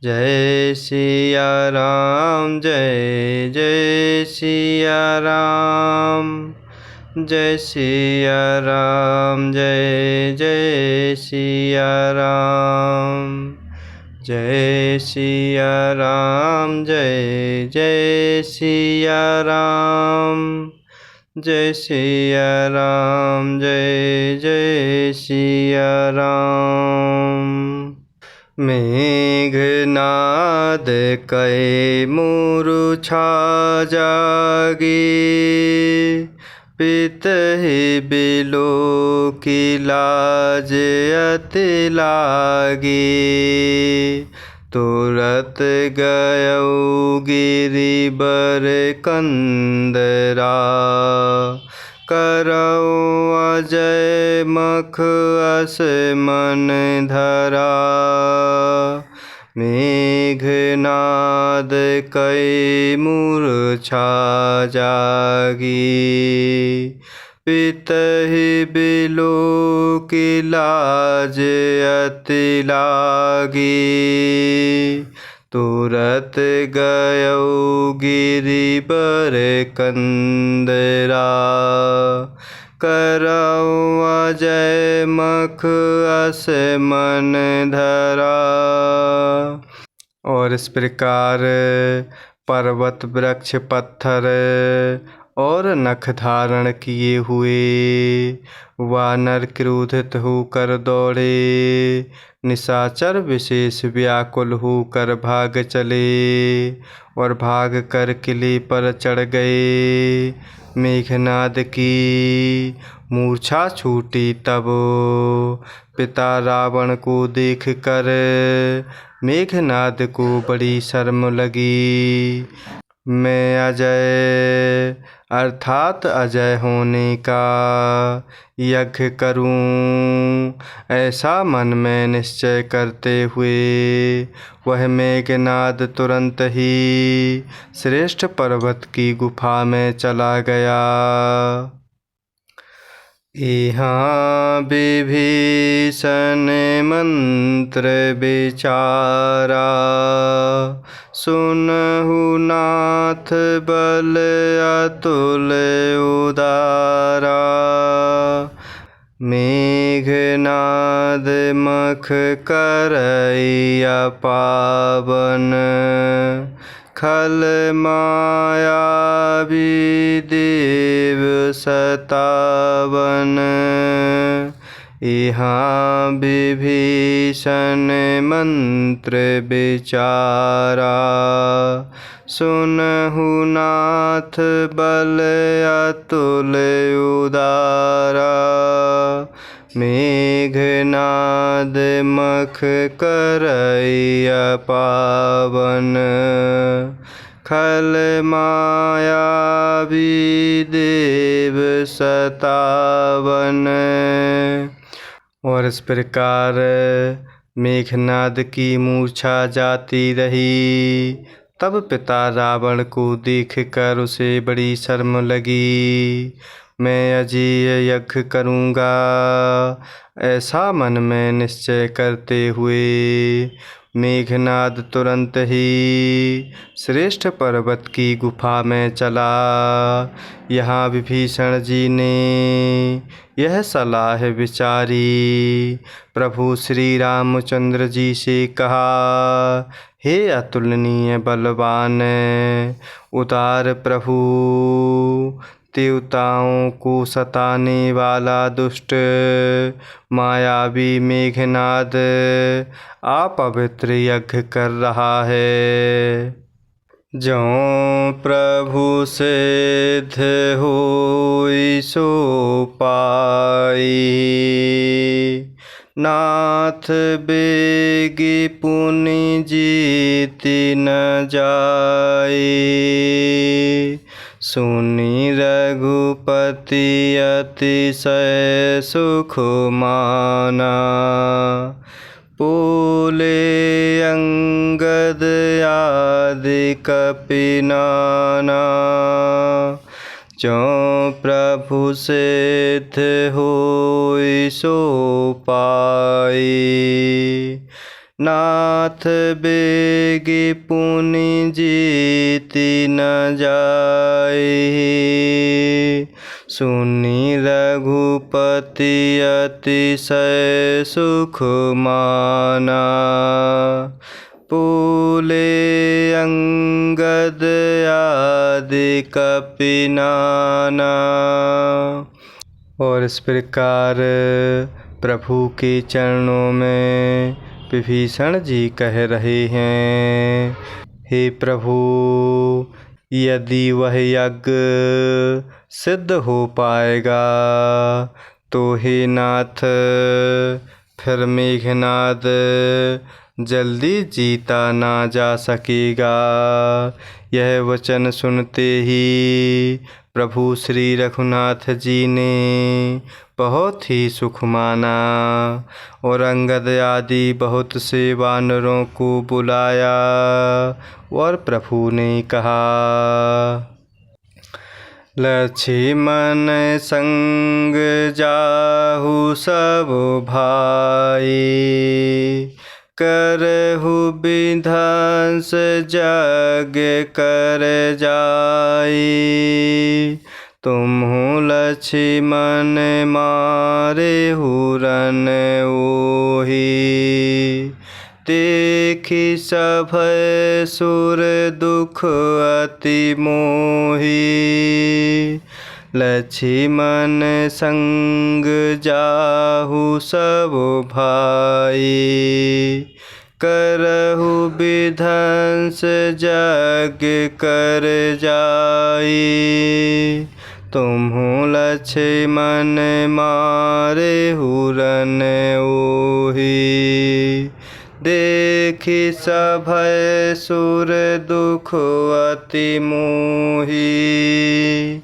जय सिया राम जय जय सिया राम। जय सिया राम जय जय सिया राम। जय सिया राम जय जय सिया राम। जय सिया राम जय जय सिया राम। मेघनाद कहे मूर्छा जागी, पितहि बिलो की लाज अति लागी। तुरत गयौ गिरिबर कंदरा, करौ अजय मख अस मन धरा। मेघनाद कई मूर्छा जागी, पितहि बिलो की लाज अति लागी। तुरत गयौ गिरिबर कंदरा, करौ अजय मख अस मन धरा। और इस प्रकार पर्वत वृक्ष पत्थर और नख धारण किए हुए वानर क्रोधित होकर दौड़े। निशाचर विशेष व्याकुल होकर भाग चले और भाग कर किले पर चढ़ गए। मेघनाद की मूर्छा छूटी तब पिता रावण को देख कर मेघनाद को बड़ी शर्म लगी। मैं अजय अर्थात अजय होने का यज्ञ करूं, ऐसा मन में निश्चय करते हुए वह मेघनाद तुरंत ही श्रेष्ठ पर्वत की गुफा में चला गया। यहाँ विभीषण मंत्र विचारा, सुनहु नाथ बल अतुल उदारा। मेघनाद मख करैया पावन, खल माया देव सतावन। यहाँ विभीषण मंत्र विचारा, सुनहु नाथ बल अतुल उदारा। मेघनाद मख करैया पावन, खल माया देव सतावन। और इस प्रकार मेघनाद की मूर्छा जाती रही। तब पिता रावण को देखकर उसे बड़ी शर्म लगी। मैं अजेय यज्ञ करूँगा, ऐसा मन में निश्चय करते हुए मेघनाद तुरंत ही श्रेष्ठ पर्वत की गुफा में चला। यहाँ विभीषण जी ने यह सलाह विचारी। प्रभु श्री रामचंद्र जी से कहा, हे अतुलनीय बलवान उदार प्रभु, देवताओं को सताने वाला दुष्ट मायावी मेघनाद अपवित्र यज्ञ कर रहा है। ज्यों प्रभु सिद्ध होई सो पाई, नाथ बेगी पुनि जीति न जाई। सुनि रघुपति अतिशय सुख माना, बोले अंगद आदि कपि नाना। ज्यों प्रभु सिद्ध होई सो पाई, नाथ बेगी पुनि जीति न जाए। सुनि रघुपति अतिशय सुख माना। पुले अंगद आदि कपि नाना। और इस प्रकार प्रभु के चरणों में विभीषण जी कह रहे हैं, हे प्रभु, यदि वह यज्ञ सिद्ध हो पाएगा तो हे नाथ फिर मेघनाद जल्दी जीता ना जा सकेगा। यह वचन सुनते ही प्रभु श्री रघुनाथ जी ने बहुत ही सुख माना और अंगद आदि बहुत से वानरों को बुलाया और प्रभु ने कहा, लक्ष्मण संग जाहु सब भाई। करहु विध्वंस यज्ञ कर जाई। तुम्हु लक्ष्मण मारेहु रन ओहि। देखि सभय सुर दुख अति मोहि। लक्ष्मण संग जाहु सब भाई। करहु विध्वंस यज्ञ कर जाई। तुम्हु लक्ष्मण मारेहु रन ओहि। देखि सभय सुर दुख अति मोहि।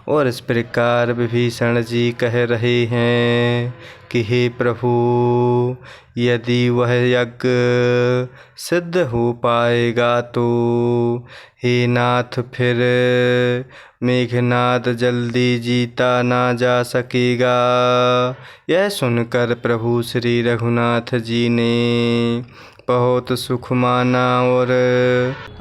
और इस प्रकार विभीषण जी कह रहे हैं कि हे प्रभु, यदि वह यज्ञ सिद्ध हो पाएगा तो हे नाथ फिर मेघनाद जल्दी जीता ना जा सकेगा। यह सुनकर प्रभु श्री रघुनाथ जी ने बहुत सुख माना और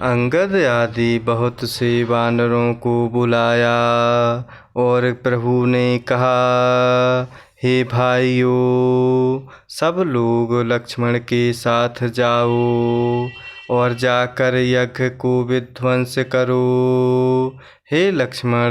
अंगद आदि बहुत से वानरों को बुलाया और प्रभु ने कहा, हे भाइयों, सब लोग लक्ष्मण के साथ जाओ और जाकर यज्ञ को विध्वंस करो। हे लक्ष्मण,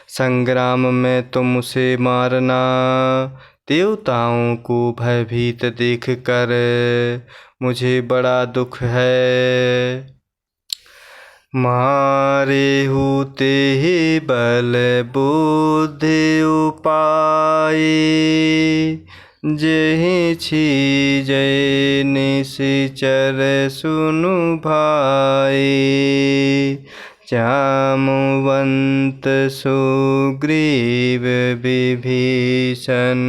संग्राम में तुम उसे मारना। देवताओं को भयभीत देखकर मुझे बड़ा दुख है। मारेहु तेहि बल बुद्धि उपाय। जेहि छीजै निशिचर सुनु भाई। जामवंत सुग्रीव विभीषण।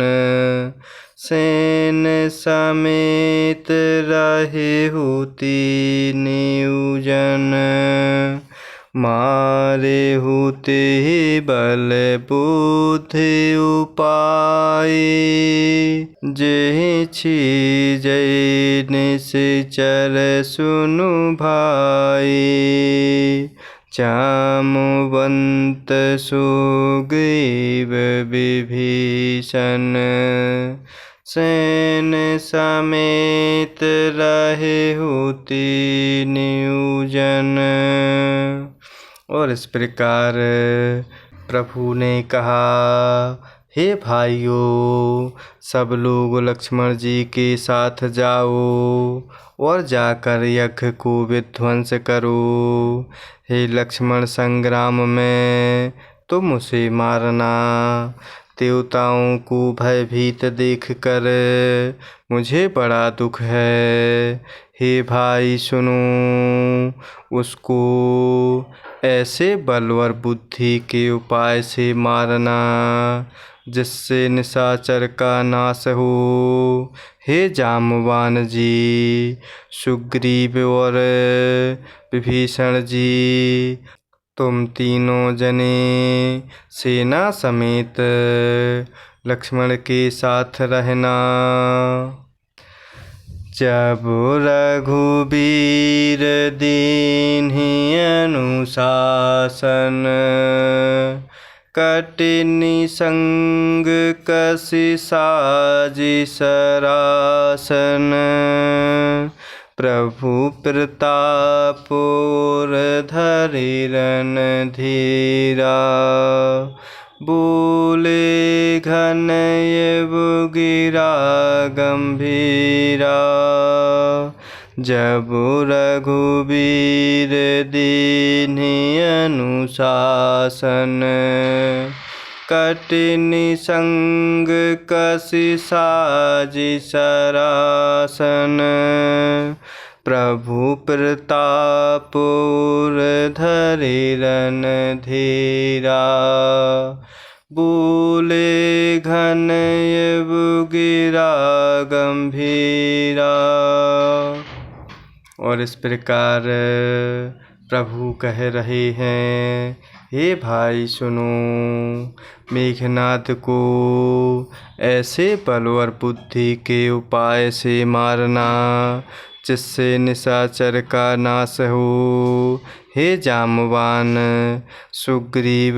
सेन समेत रहेहु तीनऊ जन। मारेहु तेहि बल बुद्धि उपाय। जेहि छीजै निशिचर सुनु भाई। जामवंत सुग्रीव विभीषण। सेन समेत रहेहु तीनऊ जन। और इस प्रकार प्रभु ने कहा, हे भाइयों, सब लोग लक्ष्मण जी के साथ जाओ और जाकर यज्ञ को विध्वंस करो। हे लक्ष्मण, संग्राम में तुम उसे मारना। देवताओं को भयभीत देखकर मुझे बड़ा दुख है। हे भाई सुनो, उसको ऐसे बल और बुद्धि के उपाय से मारना जिससे निशाचर का नाश हो। हे जामवान जी, सुग्रीव और विभीषण जी, तुम तीनों जने सेना समेत लक्ष्मण के साथ रहना। जब रघुबीर दीन्हि अनुशासन, कटि निसंग कषि साजि सरासन। प्रभु प्रताप और धरि रणधीरा, बोले घनयव गिरा गंभीरा। जब रघुबीर दीन्हि अनुशासन, कटि निसंग कषि साजि सरासन। प्रभु प्रताप और धरि रणधीरा, बोले घनयव गिरा गंभीरा। और इस प्रकार प्रभु कह रहे हैं, हे भाई सुनो, मेघनाद को ऐसे बल और बुद्धि के उपाय से मारना जिससे निशाचर का नाश हो। हे जाम्बवान, सुग्रीव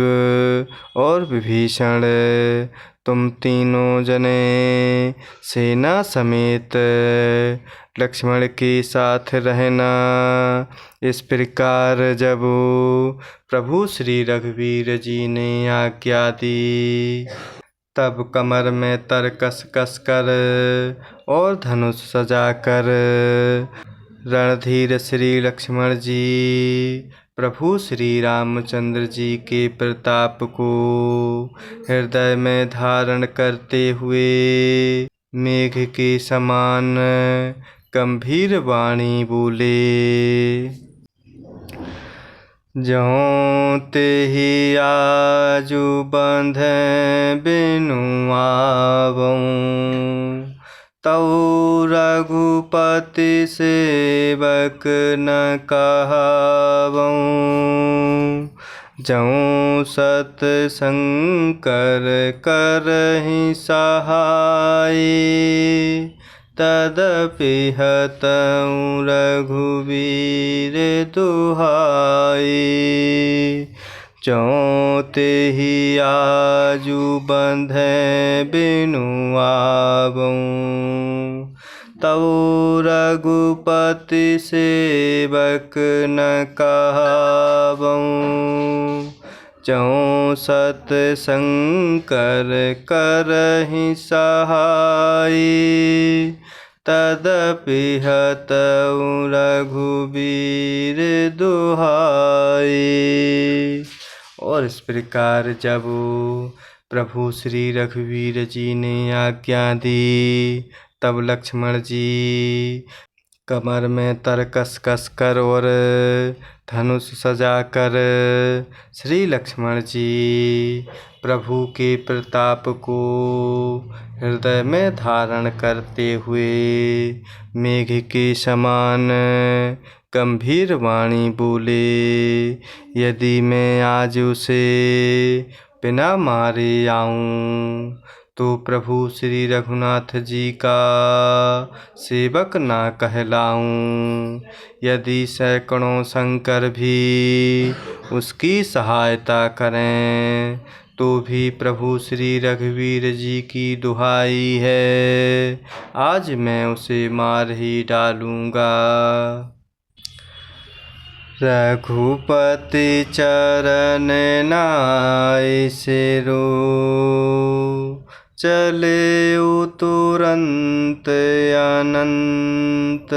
और विभीषण, तुम तीनों जने सेना समेत लक्ष्मण के साथ रहना। इस प्रकार जब प्रभु श्री रघुवीर जी ने आज्ञा दी, तब कमर में तर कस कस कर और धनुष सजाकर रणधीर श्री लक्ष्मण जी प्रभु श्री रामचंद्र जी के प्रताप को हृदय में धारण करते हुए मेघ के समान गंभीर वाणी बोले। ज्यों तेहि आजु बंधे बिनु आवऊं, तऊ रघुपति सेवक न कहावऊं। जौं सत शंकर करहि सहाय, तदपि हतऊं रघुवीर दुहाई। ज्यों तेहि आजु बंधे बिनु आवऊं, तऊ रघुपति सेवक न कहावऊं। ज्यों सत शंकर करहि सहाय, तदपि हतऊं रघुवीर दुहाई। और इस प्रकार जब प्रभु श्री रघुवीर जी ने आज्ञा दी, तब लक्ष्मण जी कमर में तर कस कस कर और धनुष सजाकर श्री लक्ष्मण जी प्रभु के प्रताप को हृदय में धारण करते हुए मेघ के समान गंभीर वाणी बोले। यदि मैं आज उसे बिना मारे आऊं, तो प्रभु श्री रघुनाथ जी का सेवक ना कहलाऊं। यदि सैकड़ों शंकर भी उसकी सहायता करें, तो भी प्रभु श्री रघुवीर जी की दुहाई है, आज मैं उसे मार ही डालूंगा। रघुपति चरण नाय सिरो, चले तुरंत अनंत।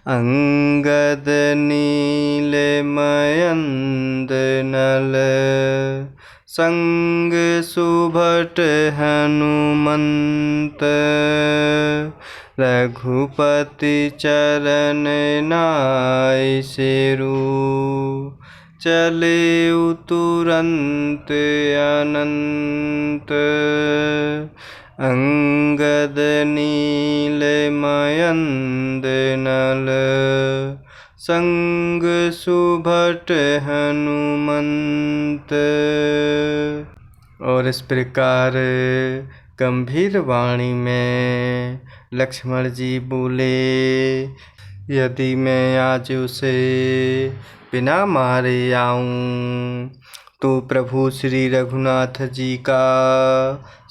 अंगद नील मयंद नल, संग सुभट हनुमंत। रघुपति चरण नाय सिरो, चले तुरंत अनंत। अंगद नील मयंद नल, संग सुभट हनुमंत। और इस प्रकार गंभीर वाणी में लक्ष्मण जी बोले, यदि मैं आज उसे बिना मारे आऊं तो प्रभु श्री रघुनाथ जी का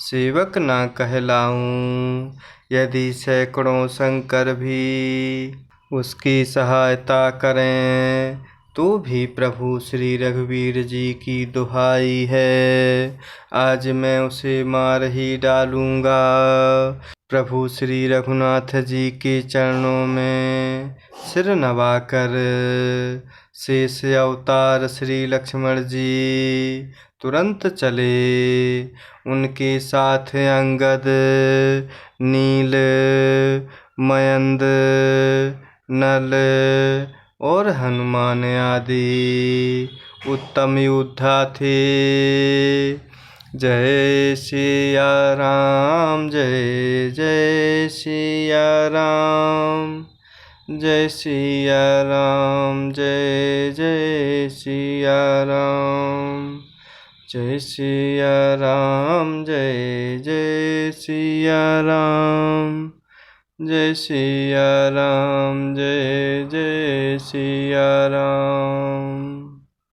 सेवक ना कहलाऊं। यदि सैकड़ों शंकर भी उसकी सहायता करें तो भी प्रभु श्री रघुवीर जी की दुहाई है, आज मैं उसे मार ही डालूंगा। प्रभु श्री रघुनाथ जी के चरणों में सिर नवाकर शेष अवतार श्री लक्ष्मण जी तुरंत चले। उनके साथ अंगद, नील, मयंद, नल और हनुमान आदि उत्तम योद्धा थे। जय सिया राम, जय जय सिया राम, जय सिया राम, जय जय सिया राम, जय सिया राम, जय जय सिया राम, जय सिया राम, जय जय सिया राम।